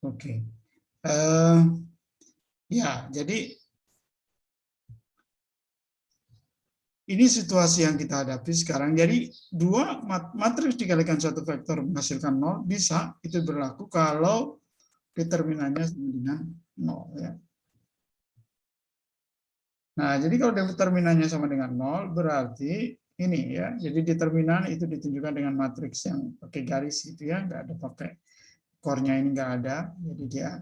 Oke. Ya, jadi ini situasi yang kita hadapi sekarang. Jadi dua matriks dikalikan satu vektor menghasilkan 0 bisa, itu berlaku kalau determinannya sama dengan 0 ya. Nah, jadi kalau determinannya sama dengan 0 berarti ini ya. Jadi determinan itu ditunjukkan dengan matriks yang pakai garis gitu ya, nggak ada pakai core-nya, ini nggak ada. Jadi dia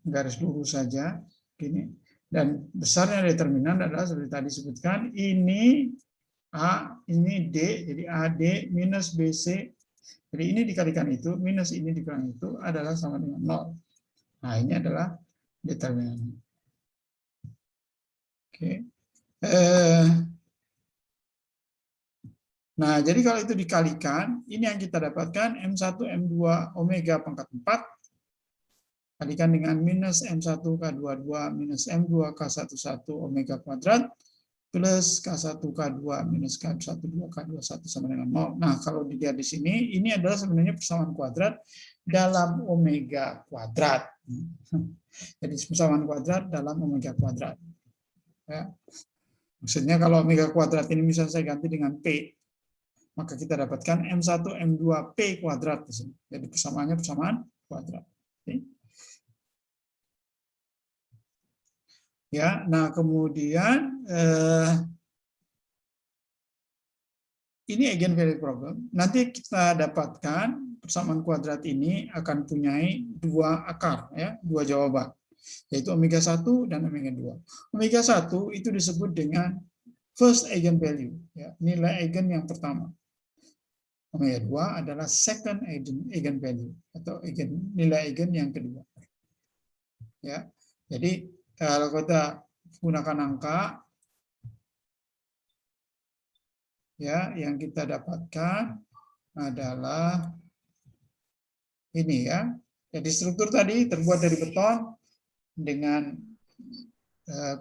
garis lurus saja gini. Dan besarnya determinan adalah seperti tadi sebutkan, ini A, ini D, jadi AD minus BC. Jadi ini dikalikan itu, minus ini dikalikan itu adalah sama dengan 0. Nah, ini adalah determinannya. Oke. Nah, jadi kalau itu dikalikan, ini yang kita dapatkan M1, M2, omega pangkat 4, kalikan dengan minus M1 K22 minus M2 K11 omega kuadrat, plus K1 K2 minus K12 K21 sama dengan 0. Nah, kalau dilihat di sini, ini adalah sebenarnya persamaan kuadrat dalam omega kuadrat. Jadi persamaan kuadrat dalam omega kuadrat. Ya. Maksudnya kalau omega kuadrat ini misalnya saya ganti dengan P, maka kita dapatkan M1 M2 P kuadrat di sini. Jadi persamaannya persamaan kuadrat. Oke. Ya, nah kemudian ini eigenvalue problem. Nanti kita dapatkan persamaan kuadrat ini akan punyai dua akar, ya, dua jawaban, yaitu omega 1 dan omega 2. Omega 1 itu disebut dengan first eigenvalue, ya, nilai eigen yang pertama. Omega 2 adalah second eigenvalue atau nilai eigen yang kedua. Ya, jadi kalau kita gunakan angka, ya, yang kita dapatkan adalah ini ya. Jadi struktur tadi terbuat dari beton dengan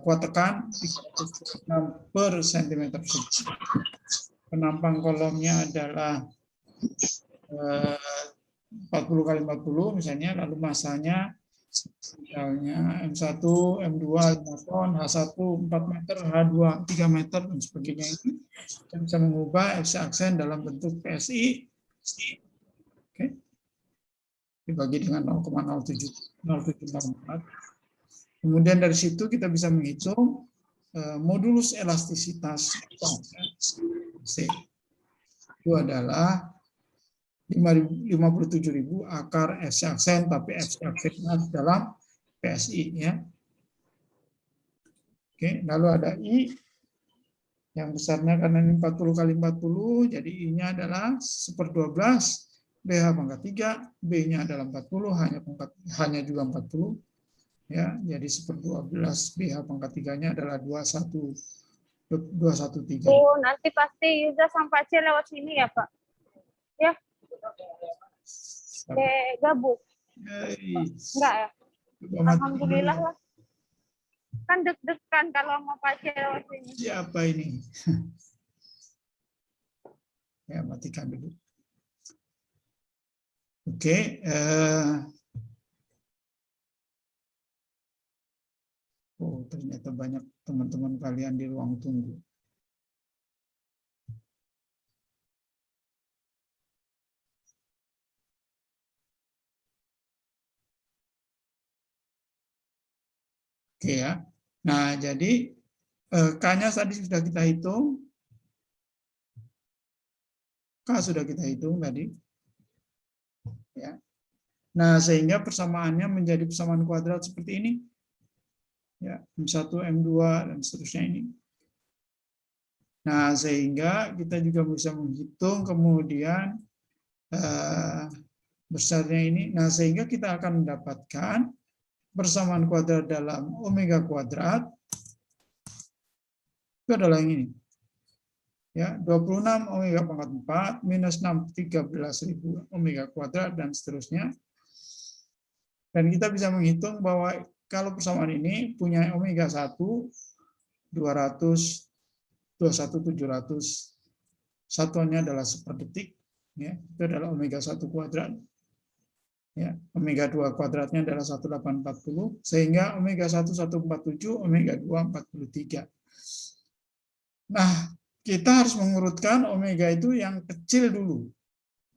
kuat tekan 6 per cm persegi. Penampang kolomnya adalah 40 kali 40 misalnya, lalu masanya misalnya M1, M2 5 ton, H1 4 meter, H2 3 meter, dan sebagainya. Ini kita bisa mengubah FC aksen dalam bentuk PSI. Oke. Dibagi dengan 0,0704. Kemudian dari situ kita bisa menghitung modulus elastisitas C. Itu adalah 57.000 akar FC aksen, tapi FC aksennya dalam PSI ya. Oke, lalu ada I yang besarnya karena ini 40 kali 40, jadi I-nya adalah 1/12, BH pangkat 3, B-nya adalah 40, hanya juga 40. Ya, jadi 1/12 BH pangkat 3-nya adalah 213. Oh, nanti pasti Yuda sampai C lewat sini ya, Pak? Ya. Gabung. Enggak ya? Alhamdulillah lah. Kan deg-degan kalau mau Pak C lewat sini. Siapa ini? Ya, matikan dulu. Oke. Oh, ternyata banyak teman-teman kalian di ruang tunggu. Oke ya. Nah, jadi K-nya tadi sudah kita hitung. K sudah kita hitung tadi. Ya. Nah, sehingga persamaannya menjadi persamaan kuadrat seperti ini. Ya, M1, M2, dan seterusnya ini. Nah, sehingga kita juga bisa menghitung kemudian besarnya ini. Nah, sehingga kita akan mendapatkan persamaan kuadrat dalam omega kuadrat itu adalah yang ini. Ya, 26 omega pangkat 4 minus 6 13.000 omega kuadrat dan seterusnya. Dan kita bisa menghitung bahwa kalau persamaan ini punya omega 1 200 21700 satuannya adalah seperdetik, ya, itu adalah omega 1 kuadrat. Ya, omega 2 kuadratnya adalah 1840, sehingga omega 1 147, omega 2 43. Nah, kita harus mengurutkan omega itu yang kecil dulu.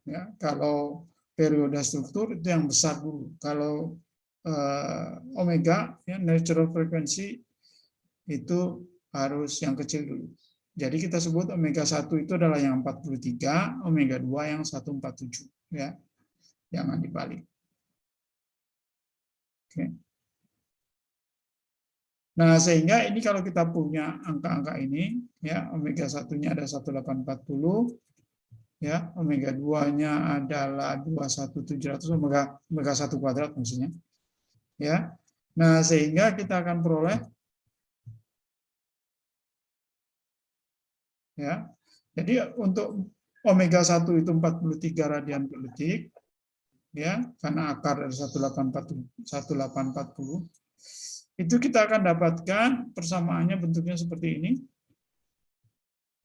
Ya, kalau periode struktur itu yang besar dulu. Kalau omega, ya, natural frequency itu harus yang kecil dulu. Jadi kita sebut omega 1 itu adalah yang 43, omega 2 yang 147. Ya. Jangan dibalik. Oke. Nah, sehingga ini kalau kita punya angka-angka ini, ya, omega 1-nya ada 1840, ya, omega 2-nya adalah 21700, omega 1 kuadrat maksudnya. Ya. Nah, sehingga kita akan peroleh, ya. Jadi untuk omega 1 itu 43 radian per detik, ya, karena akar dari 1840, itu kita akan dapatkan persamaannya bentuknya seperti ini,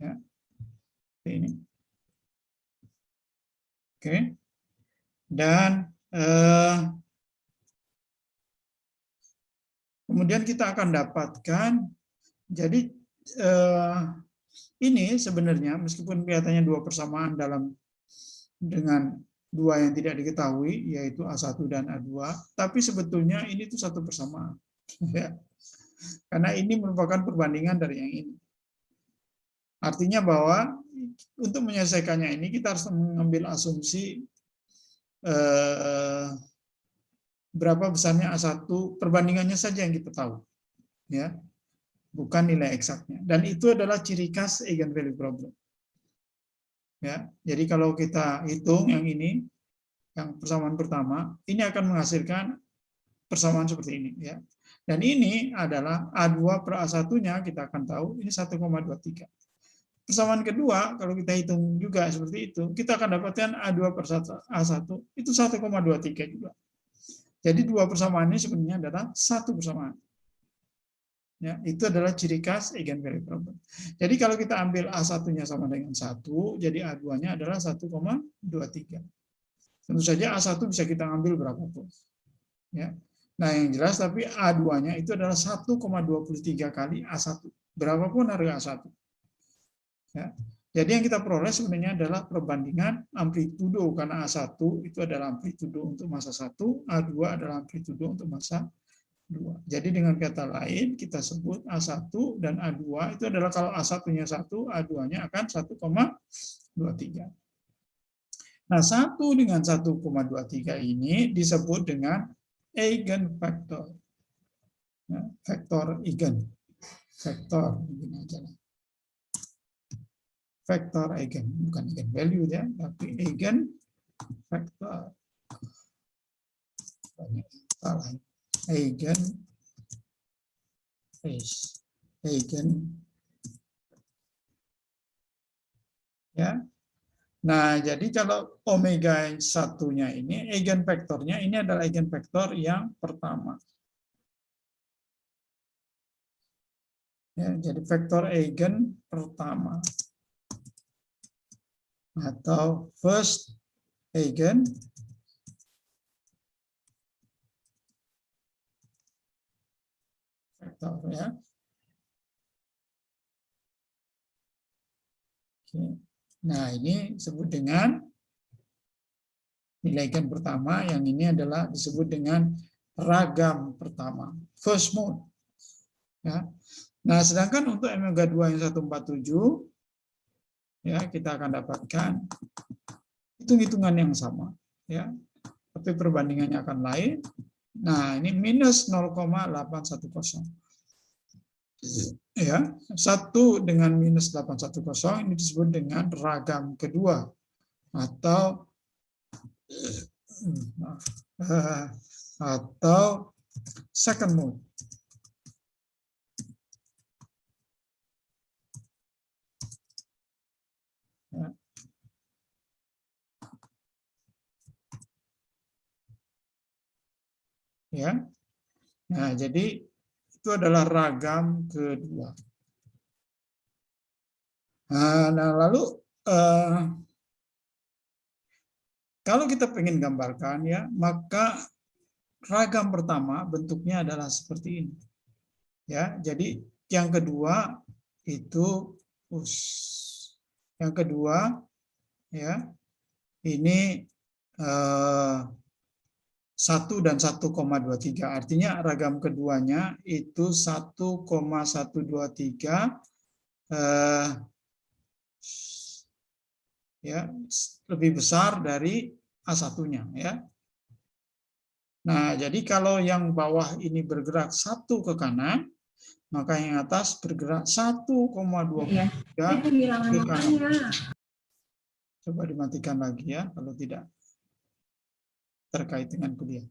ya, seperti ini. Oke, dan kemudian kita akan dapatkan, jadi ini sebenarnya meskipun kelihatannya dua persamaan dengan dua yang tidak diketahui, yaitu A1 dan A2, tapi sebetulnya ini tuh satu persamaan. Ya. Karena ini merupakan perbandingan dari yang ini. Artinya bahwa untuk menyelesaikannya ini kita harus mengambil asumsi berapa besarnya A1, perbandingannya saja yang kita tahu. Ya. Bukan nilai eksaknya. Dan itu adalah ciri khas eigenvalue problem. Ya, jadi kalau kita hitung yang ini, yang persamaan pertama, ini akan menghasilkan persamaan seperti ini. Ya. Dan ini adalah A2 per A1-nya, kita akan tahu, ini 1,23. Persamaan kedua, kalau kita hitung juga seperti itu, kita akan dapatkan A2 per A1, itu 1,23 juga. Jadi dua persamaan ini sebenarnya adalah satu persamaan. Ya, itu adalah ciri khas eigenvalue problem. Jadi kalau kita ambil A1-nya sama dengan 1, jadi A2-nya adalah 1,23. Tentu saja A1 bisa kita ambil berapapun. Ya. Nah, yang jelas tapi A2-nya itu adalah 1,23 kali A1. Berapapun harga A1. Ya. Jadi yang kita peroleh sebenarnya adalah perbandingan amplitudo, karena A1 itu adalah amplitudo untuk massa 1, A2 adalah amplitudo untuk massa 2. Jadi dengan kata lain kita sebut A1 dan A2 itu adalah kalau A1-nya 1, A2-nya akan 1,23. Nah, 1 dengan 1,23 ini disebut dengan eigenfaktor. Ya, faktor eigen. Faktor begini aja. Faktor eigen, bukan eigen value ya, tapi eigen faktor. Banyak salah. Eigen ya. Nah, jadi kalau omega 1-nya ini eigenvektornya ini adalah eigenvektor yang pertama. Ya, jadi vektor eigen pertama atau first eigen vektor ya. Oke. Nah, ini disebut dengan nilai eigen pertama, yang ini adalah disebut dengan ragam pertama, first mode. Ya. Nah, sedangkan untuk omega 2 yang 147 ya, kita akan dapatkan hitung-hitungan yang sama ya. Tapi perbandingannya akan lain. Nah, ini minus 0,810. Ya, 1 dengan minus 810 ini disebut dengan ragam kedua atau second mode. Ya. Nah, jadi itu adalah ragam kedua. Nah, lalu Kalau kita ingin gambarkan ya, maka ragam pertama bentuknya adalah seperti ini. Ya, jadi yang kedua itu yang kedua ya, ini 1 dan 1,23. Artinya ragam keduanya itu 1,123 ya, lebih besar dari A1-nya ya. Nah, jadi kalau yang bawah ini bergerak 1 ke kanan, maka yang atas bergerak 1,23 ke kanan. Coba dimatikan lagi ya, kalau tidak terkait dengan kuliah.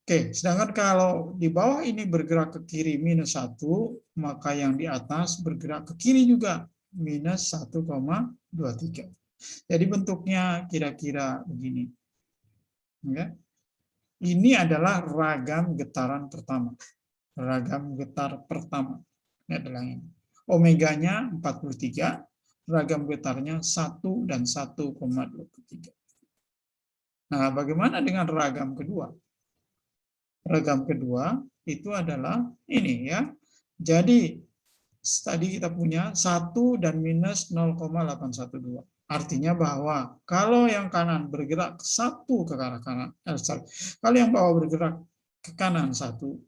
Oke, sedangkan kalau di bawah ini bergerak ke kiri -1, maka yang di atas bergerak ke kiri juga -1,23. Jadi bentuknya kira-kira begini. Ya. Ini adalah ragam getaran pertama. Ragam getar pertama. Ini adalah ini. Omeganya 43, ragam getarnya 1 dan 1,23. Nah, bagaimana dengan ragam kedua? Ragam kedua itu adalah ini ya. Jadi tadi kita punya 1 dan -0,812. Artinya bahwa kalau yang kanan bergerak 1 ke arah kanan, kalau yang bawah bergerak ke kanan 1,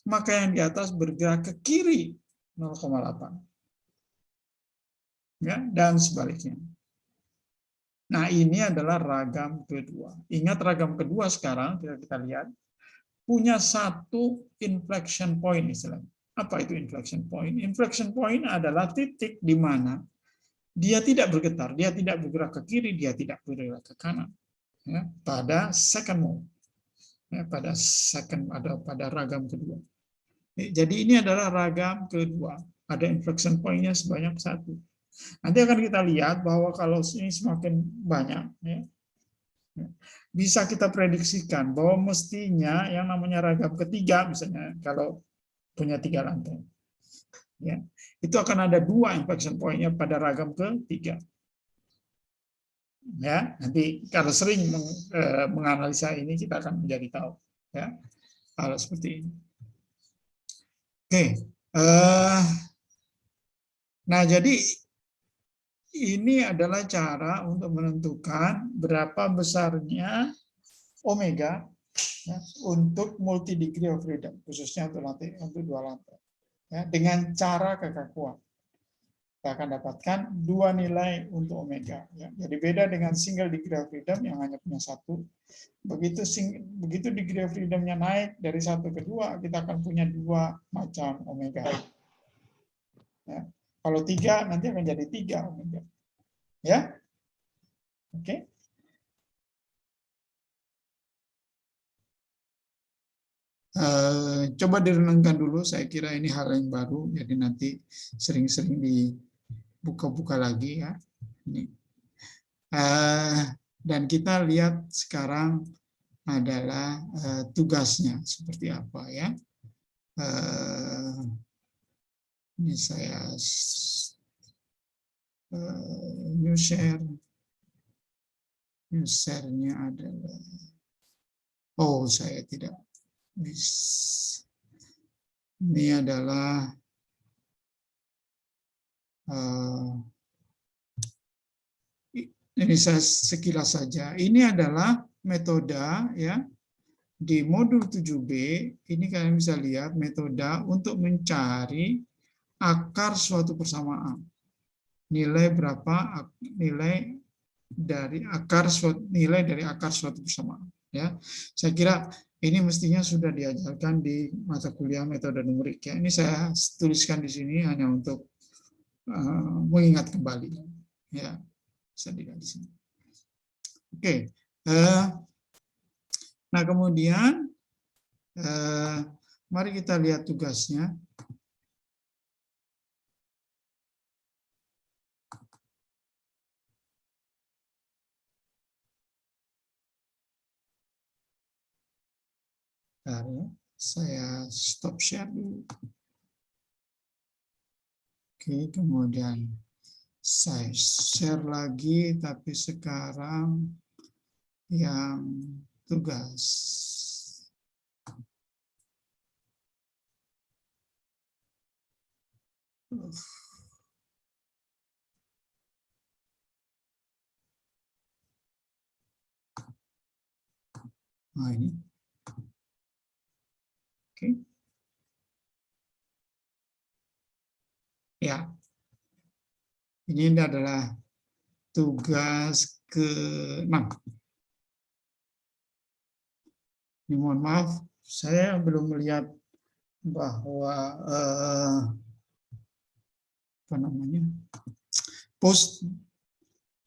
maka yang di atas bergerak ke kiri 0,8. Ya, dan sebaliknya. Nah, ini adalah ragam kedua. Ingat ragam kedua sekarang kita lihat punya satu inflection point istilahnya. Apa itu inflection point? Inflection point adalah titik di mana dia tidak bergetar, dia tidak bergerak ke kiri, dia tidak bergerak ke kanan. Ya, pada second mode, ya, pada ragam kedua. Jadi ini adalah ragam kedua. Ada inflection point-nya sebanyak 1. Nanti akan kita lihat bahwa kalau ini semakin banyak, ya, bisa kita prediksikan bahwa mestinya yang namanya ragam ketiga, misalnya kalau punya 3 lantai, ya, itu akan ada 2 inflection point-nya pada ragam ketiga. Ya, nanti kalau sering menganalisa ini kita akan menjadi tahu ya hal seperti ini. Oke, nah jadi ini adalah cara untuk menentukan berapa besarnya omega ya, untuk multi degree of freedom, khususnya untuk 2 lantai ya, dengan cara kakak kuat. Kita akan dapatkan 2 nilai untuk omega. Ya. Jadi beda dengan single degree of freedom yang hanya punya 1. Begitu degree of freedom-nya naik dari 1 ke 2, kita akan punya 2 macam omega. Ya. Kalau 3, nanti akan jadi 3 omega. Ya, oke. Coba direnungkan dulu, saya kira ini hal yang baru, jadi nanti sering-sering dibuka-buka lagi ya. Ini. Dan kita lihat sekarang adalah tugasnya seperti apa ya. Ini saya new share-nya adalah saya tidak bisa. Ini adalah ini saya sekilas saja. Ini adalah metode ya di modul 7B. Ini kalian bisa lihat metode untuk mencari akar suatu persamaan. Nilai berapa nilai dari akar suatu persamaan. Ya, saya kira ini mestinya sudah diajarkan di mata kuliah metode numerik. Ya, ini saya tuliskan di sini hanya untuk mengingat kembali. Ya. Bisa dilihat di sini. Oke, nah kemudian mari kita lihat tugasnya. Saya stop share dulu. Oke, kemudian saya share lagi, tapi sekarang yang tugas. Nah, ini. Oke. Ya. Ini adalah tugas ke-6. Ini mohon maaf, saya belum melihat bahwa apa namanya, post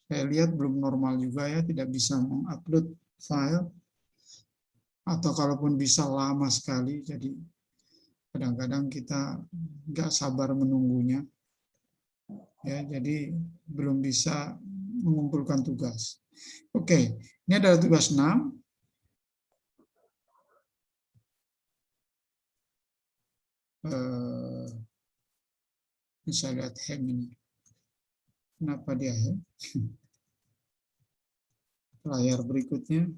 saya lihat belum normal juga ya, tidak bisa mengupload file, atau kalaupun bisa lama sekali, jadi kadang-kadang kita nggak sabar menunggunya ya, jadi belum bisa mengumpulkan tugas. Oke, ini adalah tugas 6. Bisa lihat hang ini. Kenapa dia hang? Layar berikutnya.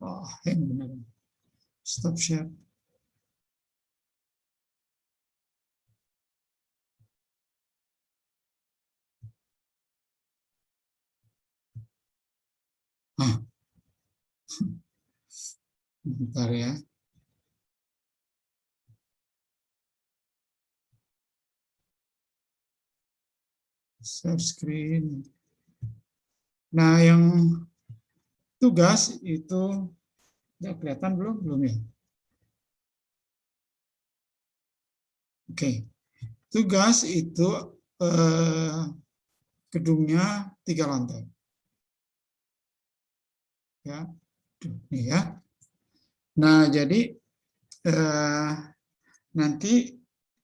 Oh, hang benar. Stop share. Bentar ya. Share screen. Nah, yang tugas itu ya kelihatan belum ya? Oke. Tugas itu gedungnya 3 lantai. Ya. Nih ya. Nah, jadi nanti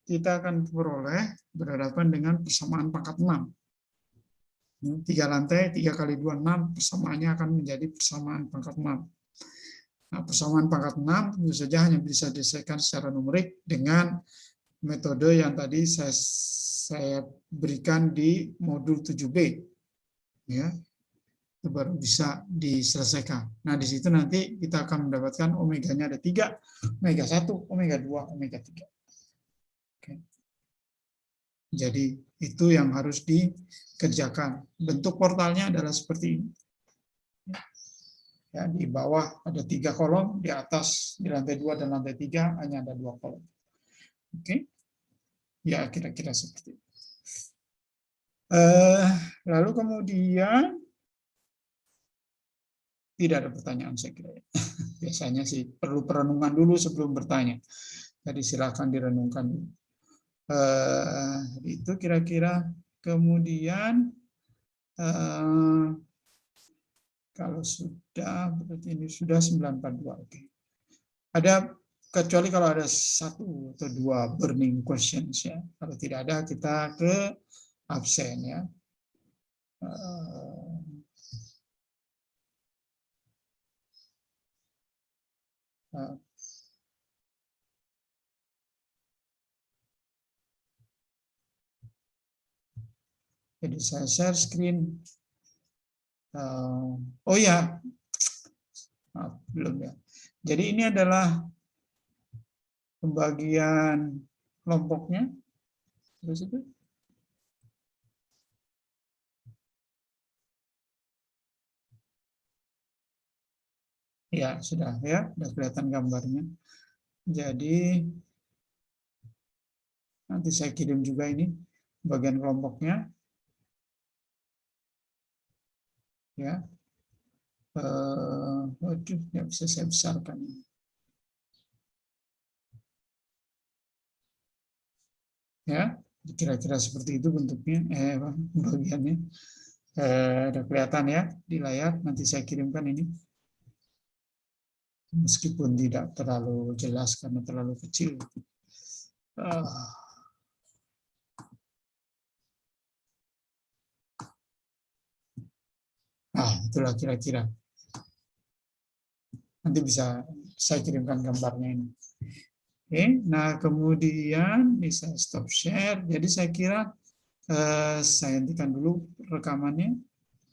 kita akan peroleh berhadapan dengan persamaan pangkat 6. 3 lantai, 3 kali 2, 6, persamaannya akan menjadi persamaan pangkat 6. Nah, persamaan pangkat 6 tentu saja hanya bisa diselesaikan secara numerik dengan metode yang tadi saya berikan di modul 7B. Ya, itu baru bisa diselesaikan. Nah, di situ nanti kita akan mendapatkan omeganya ada 3, omega 1, omega 2, omega 3. Oke. Jadi itu yang harus dikerjakan. Bentuk portalnya adalah seperti ini. Ya, di bawah ada 3 kolom, di atas di lantai 2 dan lantai 3 hanya ada 2 kolom. Oke, ya kira-kira seperti itu. Lalu kemudian tidak ada pertanyaan saya kira. Biasanya sih perlu perenungan dulu sebelum bertanya. Jadi silakan direnungkan. Itu kira-kira. Kemudian kalau sudah berarti ini sudah 942. Oke. Ada kecuali kalau ada 1 atau 2 burning questions ya. Kalau tidak ada kita ke absen ya. Jadi saya share screen. Oh ya, belum ya. Jadi ini adalah pembagian kelompoknya. Terus itu. Ya, sudah ya, sudah kelihatan gambarnya. Jadi nanti saya kirim juga ini bagian kelompoknya. Ya. Waduh, nggak bisa saya besarkan. Ya, kira-kira seperti itu bentuknya, bagiannya. Udah kelihatan ya di layar. Nanti saya kirimkan ini. Meskipun tidak terlalu jelas karena terlalu kecil. Itulah kira-kira. Nanti bisa saya kirimkan gambarnya ini. Oke, nah kemudian bisa stop share. Jadi saya kira saya hentikan dulu rekamannya.